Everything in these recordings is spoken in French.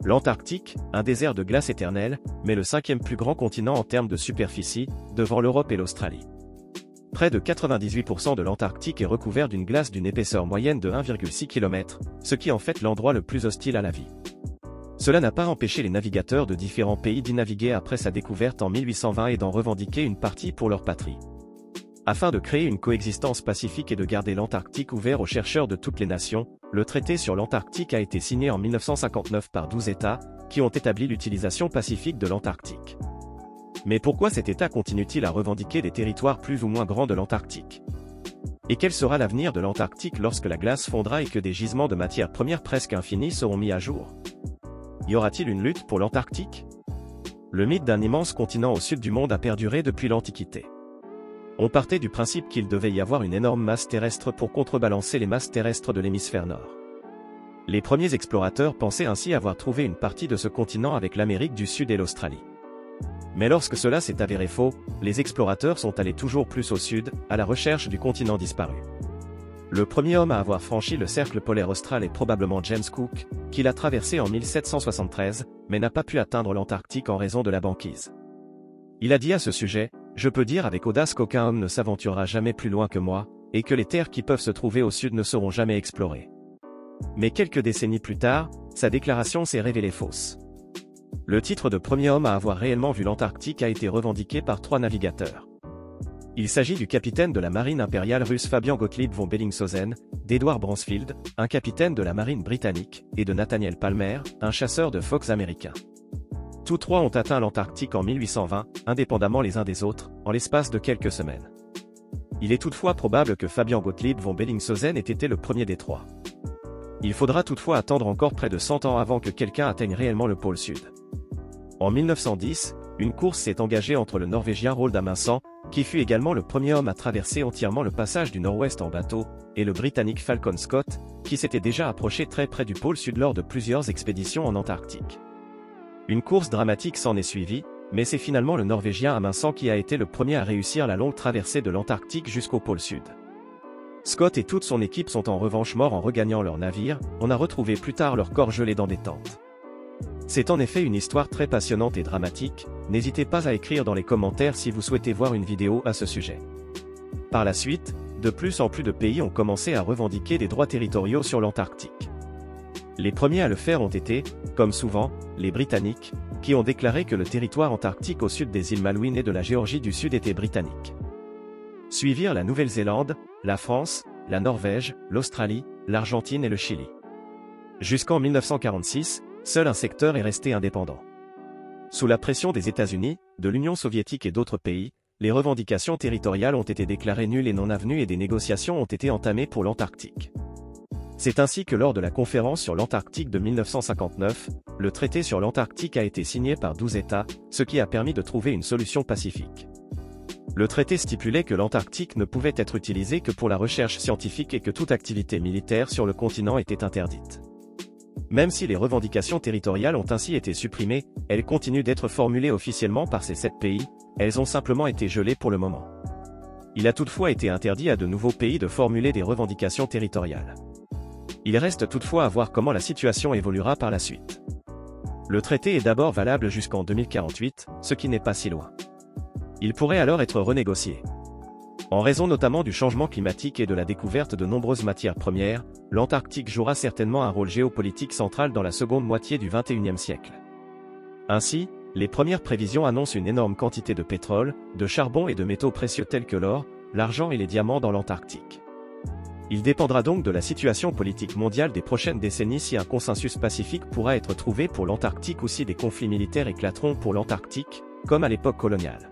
L'Antarctique, un désert de glace éternelle, mais le cinquième plus grand continent en termes de superficie, devant l'Europe et l'Australie. Près de 98% de l'Antarctique est recouvert d'une glace d'une épaisseur moyenne de 1,6 km, ce qui en fait l'endroit le plus hostile à la vie. Cela n'a pas empêché les navigateurs de différents pays d'y naviguer après sa découverte en 1820 et d'en revendiquer une partie pour leur patrie. Afin de créer une coexistence pacifique et de garder l'Antarctique ouvert aux chercheurs de toutes les nations, le traité sur l'Antarctique a été signé en 1959 par 12 États, qui ont établi l'utilisation pacifique de l'Antarctique. Mais pourquoi cet État continue-t-il à revendiquer des territoires plus ou moins grands de l'Antarctique? Et quel sera l'avenir de l'Antarctique lorsque la glace fondra et que des gisements de matières premières presque infinies seront mis à jour? Y aura-t-il une lutte pour l'Antarctique? Le mythe d'un immense continent au sud du monde a perduré depuis l'Antiquité. On partait du principe qu'il devait y avoir une énorme masse terrestre pour contrebalancer les masses terrestres de l'hémisphère nord. Les premiers explorateurs pensaient ainsi avoir trouvé une partie de ce continent avec l'Amérique du Sud et l'Australie. Mais lorsque cela s'est avéré faux, les explorateurs sont allés toujours plus au sud, à la recherche du continent disparu. Le premier homme à avoir franchi le cercle polaire austral est probablement James Cook, qui l'a traversé en 1773, mais n'a pas pu atteindre l'Antarctique en raison de la banquise. Il a dit à ce sujet: « Je peux dire avec audace qu'aucun homme ne s'aventurera jamais plus loin que moi, et que les terres qui peuvent se trouver au sud ne seront jamais explorées. » Mais quelques décennies plus tard, sa déclaration s'est révélée fausse. Le titre de premier homme à avoir réellement vu l'Antarctique a été revendiqué par 3 navigateurs. Il s'agit du capitaine de la marine impériale russe Fabian Gottlieb von Bellingshausen, d'Edward Bransfield, un capitaine de la marine britannique, et de Nathaniel Palmer, un chasseur de phoques américain. Tous 3 ont atteint l'Antarctique en 1820, indépendamment les uns des autres, en l'espace de quelques semaines. Il est toutefois probable que Fabian Gottlieb von Bellingshausen ait été le premier des 3. Il faudra toutefois attendre encore près de 100 ans avant que quelqu'un atteigne réellement le pôle sud. En 1910, une course s'est engagée entre le Norvégien Roald Amundsen, qui fut également le premier homme à traverser entièrement le passage du Nord-Ouest en bateau, et le Britannique Falcon Scott, qui s'était déjà approché très près du pôle sud lors de plusieurs expéditions en Antarctique. Une course dramatique s'en est suivie, mais c'est finalement le Norvégien Amundsen qui a été le premier à réussir la longue traversée de l'Antarctique jusqu'au pôle sud. Scott et toute son équipe sont en revanche morts en regagnant leur navire, on a retrouvé plus tard leurs corps gelés dans des tentes. C'est en effet une histoire très passionnante et dramatique, n'hésitez pas à écrire dans les commentaires si vous souhaitez voir une vidéo à ce sujet. Par la suite, de plus en plus de pays ont commencé à revendiquer des droits territoriaux sur l'Antarctique. Les premiers à le faire ont été, comme souvent, les Britanniques, qui ont déclaré que le territoire antarctique au sud des îles Malouines et de la Géorgie du Sud était britannique. Suivirent la Nouvelle-Zélande, la France, la Norvège, l'Australie, l'Argentine et le Chili. Jusqu'en 1946, seul un secteur est resté indépendant. Sous la pression des États-Unis, de l'Union soviétique et d'autres pays, les revendications territoriales ont été déclarées nulles et non avenues et des négociations ont été entamées pour l'Antarctique. C'est ainsi que lors de la conférence sur l'Antarctique de 1959, le traité sur l'Antarctique a été signé par 12 États, ce qui a permis de trouver une solution pacifique. Le traité stipulait que l'Antarctique ne pouvait être utilisé que pour la recherche scientifique et que toute activité militaire sur le continent était interdite. Même si les revendications territoriales ont ainsi été supprimées, elles continuent d'être formulées officiellement par ces 7 pays, elles ont simplement été gelées pour le moment. Il a toutefois été interdit à de nouveaux pays de formuler des revendications territoriales. Il reste toutefois à voir comment la situation évoluera par la suite. Le traité est d'abord valable jusqu'en 2048, ce qui n'est pas si loin. Il pourrait alors être renégocié. En raison notamment du changement climatique et de la découverte de nombreuses matières premières, l'Antarctique jouera certainement un rôle géopolitique central dans la seconde moitié du XXIe siècle. Ainsi, les premières prévisions annoncent une énorme quantité de pétrole, de charbon et de métaux précieux tels que l'or, l'argent et les diamants dans l'Antarctique. Il dépendra donc de la situation politique mondiale des prochaines décennies si un consensus pacifique pourra être trouvé pour l'Antarctique ou si des conflits militaires éclateront pour l'Antarctique, comme à l'époque coloniale.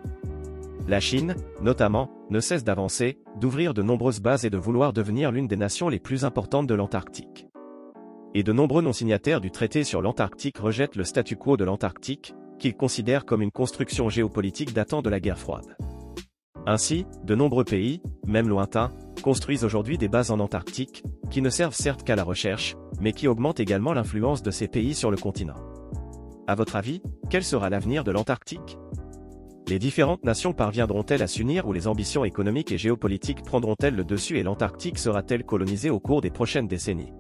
La Chine, notamment, ne cesse d'avancer, d'ouvrir de nombreuses bases et de vouloir devenir l'une des nations les plus importantes de l'Antarctique. Et de nombreux non-signataires du traité sur l'Antarctique rejettent le statu quo de l'Antarctique, qu'ils considèrent comme une construction géopolitique datant de la guerre froide. Ainsi, de nombreux pays, même lointains, construisent aujourd'hui des bases en Antarctique, qui ne servent certes qu'à la recherche, mais qui augmentent également l'influence de ces pays sur le continent. À votre avis, quel sera l'avenir de l'Antarctique? Les différentes nations parviendront-elles à s'unir ou les ambitions économiques et géopolitiques prendront-elles le dessus et l'Antarctique sera-t-elle colonisée au cours des prochaines décennies?